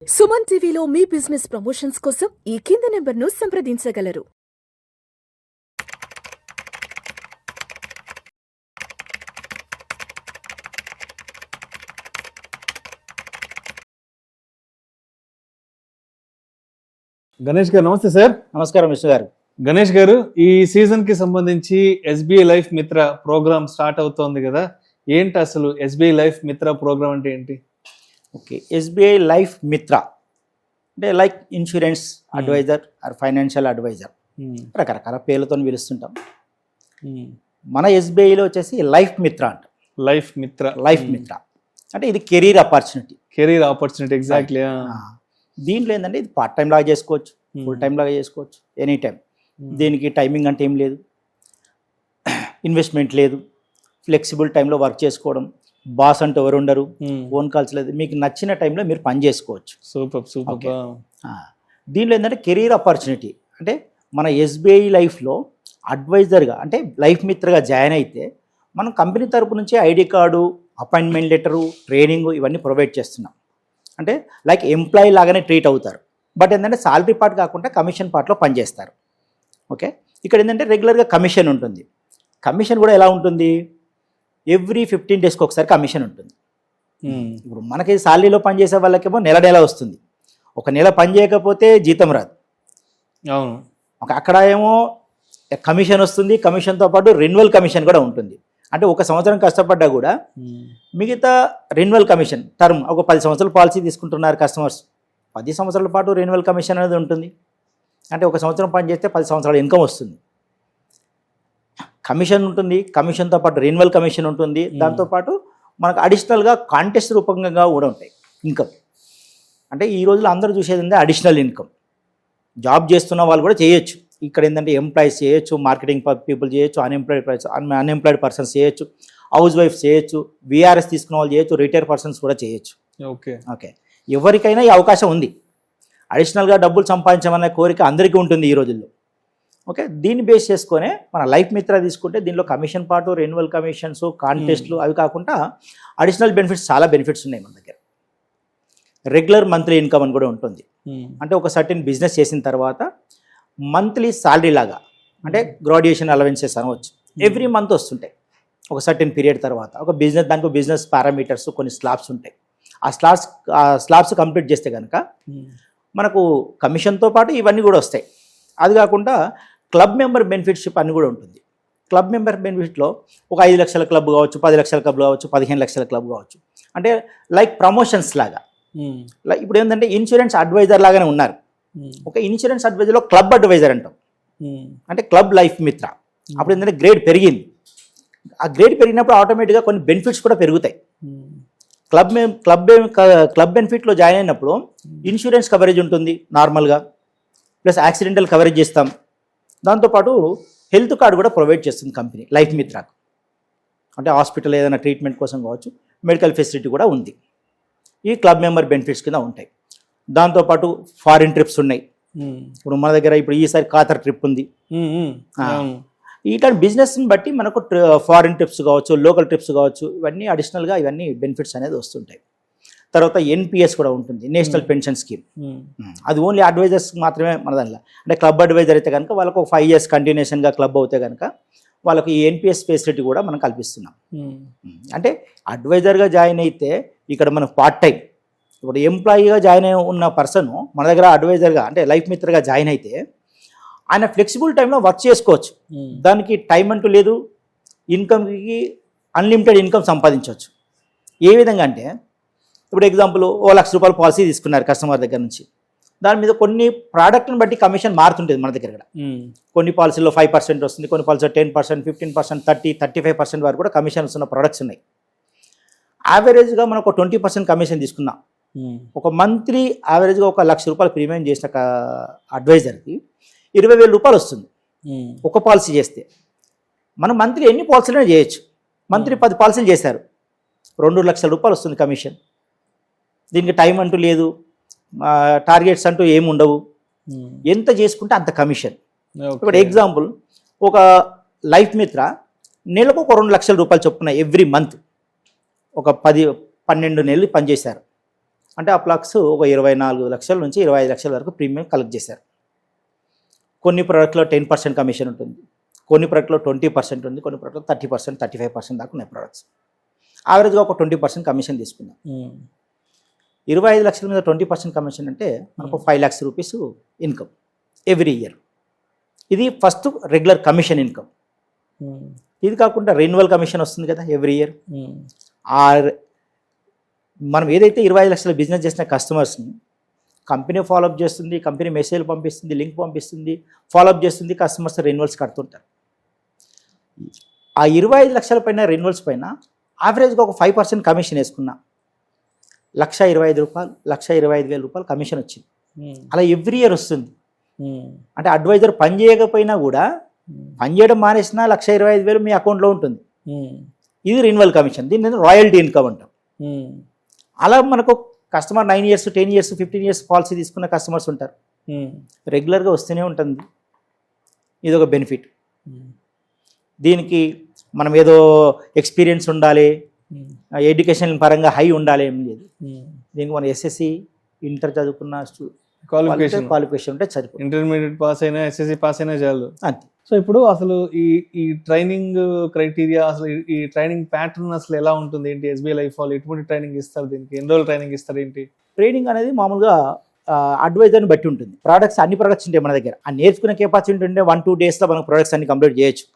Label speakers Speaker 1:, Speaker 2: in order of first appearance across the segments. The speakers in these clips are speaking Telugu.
Speaker 1: సుమన్ టీవీలో మీ బిజినెస్ ప్రమోషన్స్ కోసం ఈ కింది నెంబర్ను సంప్రదించగలరు.
Speaker 2: గణేష్ గారు నమస్తే సార్.
Speaker 3: నమస్కారం విష్ణు గారు.
Speaker 2: గణేష్ గారు, ఈ సీజన్ కి సంబంధించి ఎస్బీఐ లైఫ్ మిత్ర ప్రోగ్రామ్ స్టార్ట్ అవుతోంది కదా, ఏంటి అసలు ఎస్బీఐ లైఫ్ మిత్ర ప్రోగ్రామ్ అంటే ఏంటి?
Speaker 3: ఓకే, ఎస్బీఐ లైఫ్ మిత్ర అంటే like insurance advisor or financial advisor, రకరకాల పేర్లతో పిలుస్తుంటాం. మన ఎస్బీఐలో వచ్చేసి లైఫ్ మిత్ర అంట.
Speaker 2: లైఫ్ మిత్ర
Speaker 3: అంటే ఇది కెరీర్ ఆపర్చునిటీ.
Speaker 2: ఎగ్జాక్ట్లీ.
Speaker 3: దీంట్లో ఏంటంటే ఇది పార్ట్ టైం లాగా చేసుకోవచ్చు, ఫుల్ టైం లాగా చేసుకోవచ్చు, ఎనీ టైం. దీనికి టైమింగ్ అంటే ఏం లేదు, ఇన్వెస్ట్మెంట్ లేదు, ఫ్లెక్సిబుల్ టైంలో వర్క్ చేసుకోవడం, బాస్ అంటూ ఎవరు ఉండరు, ఫోన్ కాల్స్ లేదు, మీకు నచ్చిన టైంలో మీరు పని చేసుకోవచ్చు.
Speaker 2: సూపర్.
Speaker 3: దీంట్లో ఏంటంటే కెరీర్ ఆపర్చునిటీ అంటే మన ఎస్బీఐ లైఫ్లో అడ్వైజర్గా అంటే లైఫ్ మిత్రగా జాయిన్ అయితే మనం కంపెనీ తరపు నుంచి ID card, appointment letter, training ఇవన్నీ ప్రొవైడ్ చేస్తున్నాం. అంటే లైక్ ఎంప్లాయీ లాగానే ట్రీట్ అవుతారు. బట్ ఏంటంటే సాలరీ పార్ట్ కాకుండా కమిషన్ పార్ట్లో పనిచేస్తారు. ఓకే, ఇక్కడ ఏంటంటే రెగ్యులర్గా కమిషన్ ఉంటుంది. కమిషన్ కూడా ఎలా ఉంటుంది, ఎవ్రీ 15 డేస్కి ఒకసారి కమిషన్ ఉంటుంది. ఇప్పుడు మనకి సాలరీలో పనిచేసే వాళ్ళకేమో నెల వస్తుంది, ఒక నెల పని చేయకపోతే జీతం రాదు.
Speaker 2: అవును.
Speaker 3: అక్కడ ఏమో కమిషన్ వస్తుంది, కమిషన్తో పాటు రెన్యువల్ కమిషన్ కూడా ఉంటుంది. అంటే ఒక సంవత్సరం కష్టపడ్డా కూడా మిగతా రెన్యువల్ కమిషన్ టర్మ్, ఒక 10 సంవత్సరాల పాలసీ తీసుకుంటున్నారు కస్టమర్స్, 10 సంవత్సరాల పాటు రెన్యువల్ కమిషన్ అనేది ఉంటుంది. అంటే ఒక సంవత్సరం పని చేస్తే 10 సంవత్సరాల ఇన్కమ్ వస్తుంది. కమిషన్ ఉంటుంది, కమిషన్తో పాటు రెన్యువల్ కమిషన్ ఉంటుంది, దాంతోపాటు మనకు అడిషనల్గా కాంటెస్ట్ రూపంగా కూడా ఉంటాయి ఇన్కమ్. అంటే ఈ రోజుల్లో అందరూ చూసేది ఏంటంటే అడిషనల్ ఇన్కమ్. జాబ్ చేస్తున్న వాళ్ళు కూడా చేయొచ్చు. ఇక్కడ ఏంటంటే ఎంప్లాయీస్ చేయొచ్చు, మార్కెటింగ్ పీపుల్ చేయొచ్చు, అన్ఎంప్లాయిడ్ పర్సన్స్ చేయొచ్చు, హౌస్ వైఫ్ చేయొచ్చు, విఆర్ఎస్ తీసుకున్న వాళ్ళు చేయొచ్చు, రిటైర్ పర్సన్స్ కూడా చేయొచ్చు. ఓకే, ఎవరికైనా ఈ అవకాశం ఉంది. అడిషనల్గా డబ్బులు సంపాదించమనే కోరిక అందరికీ ఉంటుంది ఈ రోజుల్లో. ఓకే, దీన్ని బేస్ చేసుకొని మన లైఫ్ మిత్ర తీసుకుంటే దీనిలో కమిషన్ పాటు, రెన్యువల్ కమిషన్స్, కాంటెస్ట్లు, అవి కాకుండా అడిషనల్ బెనిఫిట్స్, చాలా బెనిఫిట్స్ ఉన్నాయి మన దగ్గర. రెగ్యులర్ మంత్లీ ఇన్కమ్ అని కూడా ఉంటుంది. అంటే ఒక సర్టెన్ బిజినెస్ చేసిన తర్వాత మంత్లీ సాలరీ లాగా, అంటే గ్రాడ్యుయేషన్ అలవెన్సెస్ అనవచ్చు, ఎవ్రీ మంత్ వస్తుంటాయి. ఒక సర్టెన్ పీరియడ్ తర్వాత ఒక బిజినెస్, దానికి బిజినెస్ పారామీటర్స్, కొన్ని స్లాబ్స్ ఉంటాయి. ఆ స్లాబ్స్ కంప్లీట్ చేస్తే కనుక మనకు కమిషన్తో పాటు ఇవన్నీ కూడా వస్తాయి. అది కాకుండా క్లబ్ మెంబర్ బెనిఫిట్షిప్ అని కూడా ఉంటుంది. క్లబ్ మెంబర్ బెనిఫిట్లో ఒక 5 లక్షల క్లబ్ కావచ్చు, 10 లక్షల క్లబ్ కావచ్చు, 15 లక్షల క్లబ్ కావచ్చు. అంటే లైక్ ప్రమోషన్స్ లాగా. ఇప్పుడు ఏంటంటే ఇన్సూరెన్స్ అడ్వైజర్ లాగానే ఉన్నారు. ఒక ఇన్సూరెన్స్ అడ్వైజర్లో క్లబ్ అడ్వైజర్ అంటాం, అంటే క్లబ్ లైఫ్ మిత్ర. అప్పుడు ఏంటంటే గ్రేడ్ పెరిగింది. ఆ గ్రేడ్ పెరిగినప్పుడు ఆటోమేటిక్గా కొన్ని బెనిఫిట్స్ కూడా పెరుగుతాయి. క్లబ్ బెనిఫిట్లో జాయిన్ అయినప్పుడు ఇన్సూరెన్స్ కవరేజ్ ఉంటుంది నార్మల్గా, ప్లస్ యాక్సిడెంటల్ కవరేజ్ చేస్తాం. దాంతోపాటు హెల్త్ కార్డు కూడా ప్రొవైడ్ చేస్తుంది కంపెనీ లైఫ్ మిత్రకు. అంటే హాస్పిటల్ ఏదైనా ట్రీట్మెంట్ కోసం కావచ్చు, మెడికల్ ఫెసిలిటీ కూడా ఉంది. ఈ క్లబ్ మెంబర్ బెనిఫిట్స్ కింద ఉంటాయి. దాంతోపాటు ఫారిన్ ట్రిప్స్ ఉన్నాయి. ఇప్పుడు మన దగ్గర ఇప్పుడు ఈసారి ఖాతర్ ట్రిప్ ఉంది. ఇట్లాంటి బిజినెస్ని బట్టి మనకు ఫారిన్ ట్రిప్స్ కావచ్చు, లోకల్ ట్రిప్స్ కావచ్చు, ఇవన్నీ అడిషనల్గా ఇవన్నీ బెనిఫిట్స్ అనేది వస్తుంటాయి. తర్వాత ఎన్పిఎస్ కూడా ఉంటుంది, నేషనల్ పెన్షన్ స్కీమ్. అది ఓన్లీ అడ్వైజర్స్ మాత్రమే మన దానిలో. అంటే క్లబ్ అడ్వైజర్ అయితే కనుక వాళ్ళకు ఒక 5 years కంటిన్యూషన్గా క్లబ్ అవుతే కనుక వాళ్ళకు ఈ ఎన్పిఎస్ ఫెసిలిటీ కూడా మనం కల్పిస్తున్నాం. అంటే అడ్వైజర్గా జాయిన్ అయితే ఇక్కడ మనకు పార్ట్ టైం, ఇప్పుడు ఎంప్లాయీగా జాయిన్ అయి ఉన్న పర్సన్ మన దగ్గర అడ్వైజర్గా అంటే లైఫ్ మిత్రగా జాయిన్ అయితే ఆయన ఫ్లెక్సిబుల్ టైంలో వర్క్ చేసుకోవచ్చు. దానికి టైం అంటూ లేదు. ఇన్కమ్కి అన్లిమిటెడ్ ఇన్కమ్ సంపాదించవచ్చు. ఏ విధంగా అంటే ఇప్పుడు ఎగ్జాంపుల్ ₹1,00,000 పాలసీ తీసుకున్నారు కస్టమర్ దగ్గర నుంచి. దాని మీద కొన్ని ప్రోడక్ట్ని బట్టి కమిషన్ మారుతుంటుంది మన దగ్గర. కొన్ని పాలసీలో 5% వస్తుంది, కొన్ని పాలసీలో 10%, 15%, 30%, 35% వరకు కూడా కమిషన్స్ ఉన్న ప్రొడక్ట్స్ ఉన్నాయి. యావరేజ్గా మనం ఒక 20% కమిషన్ తీసుకున్నాం. ఒక మంత్లీ యావరేజ్గా ఒక ₹1,00,000 ప్రీమియం చేసిన అడ్వైజర్కి ₹20,000 వస్తుంది ఒక పాలసీ చేస్తే. మనం మంత్లీ ఎన్ని పాలసీలైనా చేయొచ్చు. మంత్లీ 10 పాలసీలు చేశారు, ₹2,00,000 వస్తుంది కమిషన్. దీనికి టైం అంటూ లేదు, టార్గెట్స్ అంటూ ఏమి ఉండవు. ఎంత చేసుకుంటే అంత కమిషన్. ఇప్పుడు ఎగ్జాంపుల్ ఒక లైఫ్ మిత్ర నెలకు ఒక ₹2,00,000 చొప్పున ఎవ్రీ మంత్ ఒక 10-12 నెలలు పనిచేశారు అంటే అప్లాక్స్ ఒక 24 లక్షల నుంచి 25 లక్షల వరకు ప్రీమియం కలెక్ట్ చేశారు. కొన్ని ప్రోడక్ట్లో 10% కమిషన్ ఉంటుంది, కొన్ని ప్రోడక్ట్లో 20% ఉంది, కొన్ని ప్రోడక్ట్లో 30%, 35% దాకా ఉన్నాయి ప్రోడక్ట్స్. యావరేజ్గా ఒక 20% కమిషన్ తీసుకుందాం. 25 లక్షల మీద 20% కమిషన్ అంటే మనకు 5 lakhs rupees income every year. ఇది ఫస్ట్ రెగ్యులర్ కమిషన్ ఇన్కమ్. ఇది కాకుండా రెన్యువల్ కమిషన్ వస్తుంది కదా ఎవ్రీ ఇయర్. మనం ఏదైతే 25 లక్షల బిజినెస్ చేసిన కస్టమర్స్ని కంపెనీ ఫాలోఅప్ చేస్తుంది, కంపెనీ మెసేజ్ పంపిస్తుంది, లింక్ పంపిస్తుంది, ఫాలోఅప్ చేస్తుంది, కస్టమర్స్ రెన్యువల్స్ కడుతుంటారు. ఆ 25 లక్షల పైన రెన్యువల్స్ పైన యావరేజ్గా ఒక 5% కమిషన్ వేసుకున్నా ₹1,25,000, ₹1,25,000 కమిషన్ వచ్చింది. అలా ఎవ్రీ ఇయర్ వస్తుంది. అంటే అడ్వైజర్ పని చేయకపోయినా కూడా పని చేయడం మానేసినా 1,25,000 మీ అకౌంట్లో ఉంటుంది. ఇది రెన్యువల్ కమిషన్. దీన్ని రాయల్టీ ఇన్కమ్ అంటాం. అలా మనకు customer 9 years, 10 years, 15 years policy తీసుకున్న కస్టమర్స్ ఉంటారు. రెగ్యులర్గా వస్తూనే ఉంటుంది. ఇది ఒక బెనిఫిట్. దీనికి మనం ఏదో ఎక్స్పీరియన్స్ ఉండాలి, ఎడ్యుకేషన్ పరంగా హై ఉండాలి ఏం లేదు. దీనికి మనం SSC, ఇంటర్ చదువుకున్న క్వాలిఫికేషన్ ఉంటే సరిపోతుంది.
Speaker 2: ఇంటర్మీడియట్ పాస్ అయినా SSC పాస్ అయినా చాలు
Speaker 3: అంతే.
Speaker 2: సో ఇప్పుడు అసలు ఈ ట్రైనింగ్ క్రైటీరియా, అసలు ఈ ట్రైనింగ్ ప్యాటర్న్ అసలు ఎలా ఉంటుంది ఏంటి? SBI లైఫ్ వాళ్ళు ఎటువంటి ట్రైనింగ్ ఇస్తారు? దీనికి ఎన్ని రోజులు ట్రైనింగ్ ఇస్తారు ఏంటి?
Speaker 3: ట్రైనింగ్ అనేది మామూలుగా అడ్వైజర్ని బట్టి ఉంటుంది. అన్ని ప్రోడక్ట్స్ ఉంటాయి మన దగ్గర. ఆ నేర్చుకునే కెపాసిటీ ఉంటే 1-2 daysలో మనం ప్రోడక్ట్స్ అన్ని కంప్లీట్ చేయొచ్చు.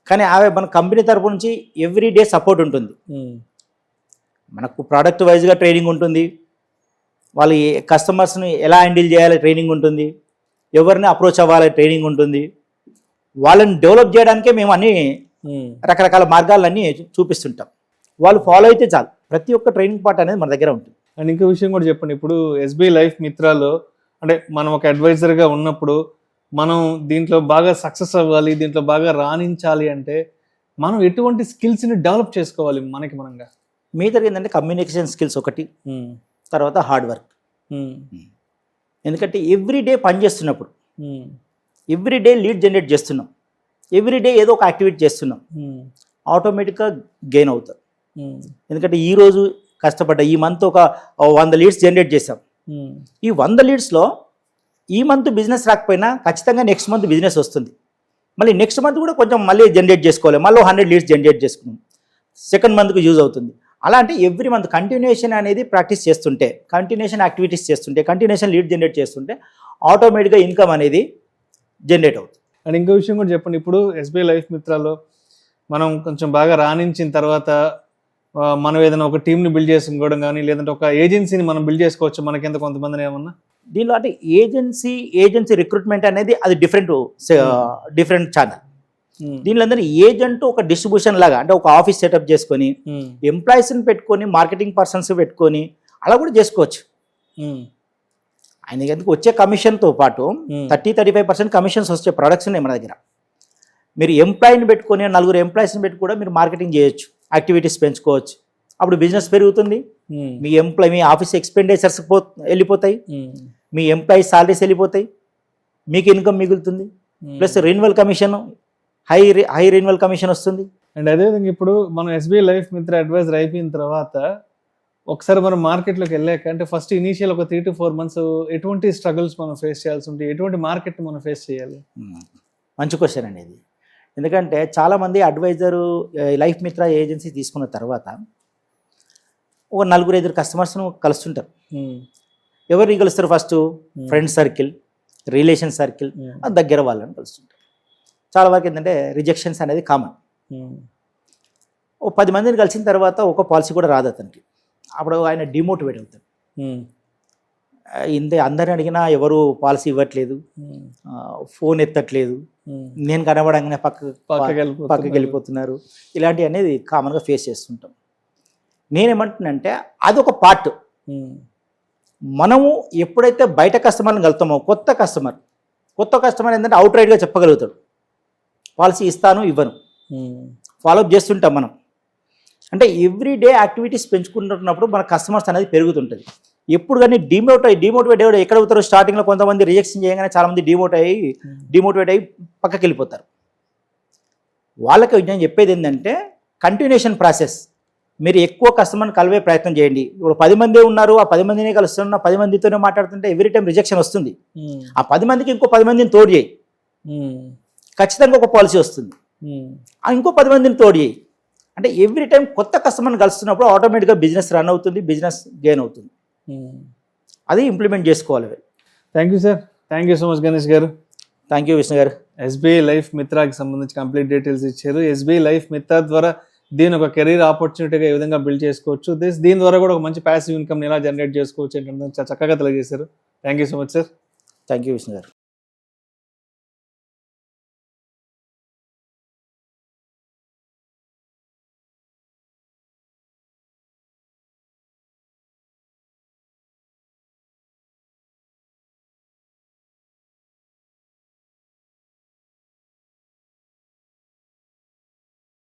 Speaker 3: కానీ మన కంపెనీ తరపు నుంచి ఎవ్రీ డే సపోర్ట్ ఉంటుంది. మనకు ప్రోడక్ట్ వైజ్గా ట్రైనింగ్ ఉంటుంది, వాళ్ళు కస్టమర్స్ని ఎలా హ్యాండిల్ చేయాలి ట్రైనింగ్ ఉంటుంది, ఎవరిని అప్రోచ్ అవ్వాలి ట్రైనింగ్ ఉంటుంది. వాళ్ళని డెవలప్ చేయడానికే మేము అన్ని రకరకాల మార్గాలన్నీ చూపిస్తుంటాం. వాళ్ళు ఫాలో అయితే చాలు. ప్రతి ఒక్క ట్రైనింగ్ పార్ట్ అనేది మన దగ్గర ఉంటుంది.
Speaker 2: అండ్ ఇంకో విషయం కూడా చెప్పండి. ఇప్పుడు SBI లైఫ్ మిత్రాలో అంటే మనం ఒక అడ్వైజర్గా ఉన్నప్పుడు మనం దీంట్లో బాగా సక్సెస్ అవ్వాలి, దీంట్లో బాగా రాణించాలి అంటే మనం ఎటువంటి స్కిల్స్ని డెవలప్ చేసుకోవాలి మనకి మనంగా?
Speaker 3: మీ దగ్గర ఏంటంటే కమ్యూనికేషన్ స్కిల్స్ ఒకటి, తర్వాత హార్డ్ వర్క్. ఎందుకంటే ఎవ్రీ డే పని చేస్తున్నప్పుడు, ఎవ్రీ డే లీడ్ జనరేట్ చేస్తున్నాం, ఎవ్రీ డే ఏదో ఒక యాక్టివిటీ చేస్తున్నాం, ఆటోమేటిక్గా గెయిన్ అవుతారు. ఎందుకంటే ఈరోజు కష్టపడ్డా ఈ మంత్ ఒక 100 leads జనరేట్ చేసాం. ఈ 100 leadsలో ఈ మంత్ బిజినెస్ రాకపోయినా ఖచ్చితంగా నెక్స్ట్ మంత్ బిజినెస్ వస్తుంది. మళ్ళీ నెక్స్ట్ మంత్ కూడా కొంచెం మళ్ళీ జనరేట్ చేసుకోవాలి, మళ్ళీ 100 leads జనరేట్ చేసుకున్నాం, సెకండ్ మంత్కి యూజ్ అవుతుంది. అలా అంటే ఎవ్రీ మంత్ కంటిన్యూషన్ అనేది ప్రాక్టీస్ చేస్తుంటే, కంటిన్యూషన్ యాక్టివిటీస్ చేస్తుంటే, కంటిన్యూషన్ లీడ్ జనరేట్ చేస్తుంటే ఆటోమేటిక్గా ఇన్కమ్ అనేది జనరేట్ అవుతుంది.
Speaker 2: అండ్ ఇంకో విషయం కూడా చెప్పండి. ఇప్పుడు SBI లైఫ్ మిత్రాలో మనం కొంచెం బాగా రాణించిన తర్వాత మనం ఏదైనా ఒక టీంని బిల్డ్ చేసుకోవడం కానీ, లేదంటే ఒక ఏజెన్సీని మనం బిల్డ్ చేసుకోవచ్చు మనకింత కొంతమందిని ఏమన్నా?
Speaker 3: దీనిలో అంటే ఏజెన్సీ రిక్రూట్మెంట్ అనేది అది డిఫరెంట్ ఛానల్. దీనిలో అందరూ ఏజెంట్ ఒక డిస్ట్రిబ్యూషన్ లాగా, అంటే ఒక ఆఫీస్ సెటప్ చేసుకొని ఎంప్లాయీస్ని పెట్టుకొని, మార్కెటింగ్ పర్సన్స్ పెట్టుకొని అలా కూడా చేసుకోవచ్చు. ఆయనకి ఎందుకు వచ్చే కమిషన్తో పాటు 30-35% కమిషన్స్ వచ్చే ప్రొడక్ట్స్ ఉన్నాయి మన దగ్గర. మీరు ఎంప్లాయీని పెట్టుకొని 4 ఎంప్లాయీస్ని పెట్టి కూడా మీరు మార్కెటింగ్ చేయొచ్చు, యాక్టివిటీస్ పెంచుకోవచ్చు. అప్పుడు బిజినెస్ పెరుగుతుంది, మీ ఆఫీస్ ఎక్స్పెండిచర్స్ వెళ్ళిపోతాయి, మీ ఎంప్లాయీస్ సాలరీస్ వెళ్ళిపోతాయి, మీకు ఇన్కమ్ మిగులుతుంది, plus renewal commission high renewal commission వస్తుంది.
Speaker 2: అండ్ అదేవిధంగా ఇప్పుడు మనం SBI లైఫ్ మిత్ర అడ్వైజర్ అయిపోయిన తర్వాత ఒకసారి మనం మార్కెట్లోకి వెళ్ళాక, అంటే ఫస్ట్ ఇనీషియల్ ఒక 3 to 4 months ఎటువంటి స్ట్రగుల్స్ మనం ఫేస్ చేయాల్సి ఉంటుంది, ఎటువంటి మార్కెట్ మనం ఫేస్ చేయాలి?
Speaker 3: మంచి క్వశ్చన్ అండి ఇది. ఎందుకంటే చాలామంది అడ్వైజరు లైఫ్ మిత్ర ఏజెన్సీ తీసుకున్న తర్వాత ఒక 4-5 కస్టమర్స్ను కలుస్తుంటారు. ఎవరిని కలుస్తారు? First friend circle, relation circle, దగ్గర వాళ్ళని కలుస్తుంటారు. చాలా వరకు ఏంటంటే రిజెక్షన్స్ అనేది కామన్. ఓ 10 మందిని కలిసిన తర్వాత ఒక పాలసీ కూడా రాదు అతనికి. అప్పుడు ఆయన డిమోటివేట్ అవుతాడు. అందరిని అడిగినా ఎవరు పాలసీ ఇవ్వట్లేదు, ఫోన్ ఎత్తట్లేదు, నేను కనబడంగానే పక్కకి వెళ్ళిపోతున్నారు, ఇలాంటివి అనేది కామన్గా ఫేస్ చేస్తుంటాం. నేనేమంటున్నానంటే అదొక పార్ట్. మనము ఎప్పుడైతే బయట కస్టమర్ని కలుతామో, కొత్త కస్టమర్ ఏంటంటే అవుట్ రైట్గా చెప్పగలుగుతాడు, పాలసీ ఇస్తాను ఇవ్వను, ఫాలోఅప్ చేస్తుంటాం మనం. అంటే ఎవ్రీ డే యాక్టివిటీస్ పెంచుకుంటున్నప్పుడు మన కస్టమర్స్ అనేది పెరుగుతుంటుంది. ఎప్పుడు కానీ డిమోటివేట్ ఎక్కడ అవుతారు? స్టార్టింగ్లో కొంతమంది రిజెక్షన్ చేయగానే చాలామంది డిమోటివేట్ అయ్యి పక్కకి వెళ్ళిపోతారు. వాళ్ళకి నేను చెప్పేది ఏంటంటే కంటిన్యూషన్ ప్రాసెస్. మీరు ఎక్కువ కస్టమర్ని కలిపే ప్రయత్నం చేయండి. ఇప్పుడు 10 మంది ఉన్నారు, ఆ 10 మందినే కలుస్తున్న 10 మందితోనే మాట్లాడుతుంటే ఎవ్రీ టైం రిజెక్షన్ వస్తుంది. ఆ 10 మందికి ఇంకో 10 మందిని తోడు చేయి, ఖచ్చితంగా ఒక పాలసీ వస్తుంది. ఆ ఇంకో 10 మందిని తోడు చేయి. అంటే ఎవ్రీ టైం కొత్త కస్టమర్ని కలుస్తున్నప్పుడు ఆటోమేటిక్గా బిజినెస్ రన్ అవుతుంది, బిజినెస్ గెయిన్ అవుతుంది. అది ఇంప్లిమెంట్ చేసుకోవాలి.
Speaker 2: Thank you sir, thank you so much Ganesh గారు.
Speaker 3: థ్యాంక్ యూ విష్ణు గారు.
Speaker 2: ఎస్బీఐ లైఫ్ మిత్రాకి సంబంధించి కంప్లీట్ డీటెయిల్స్ ఇచ్చారు. ఎస్బీఐ లైఫ్ మిత్రా ద్వారా దీని ఒక కెరీర్ ఆపర్చునిటీగా ఏ విధంగా బిల్డ్ చేసుకోవచ్చు, దీని ద్వారా కూడా ఒక మంచి ప్యాసివ్ ఇన్కమ్ ఎలా జనరేట్ చేసుకోవచ్చు ఏంటంటే చక్కగా తెలియజేశారు. Thank you so much sir.
Speaker 3: Thank you Vishnu గారు.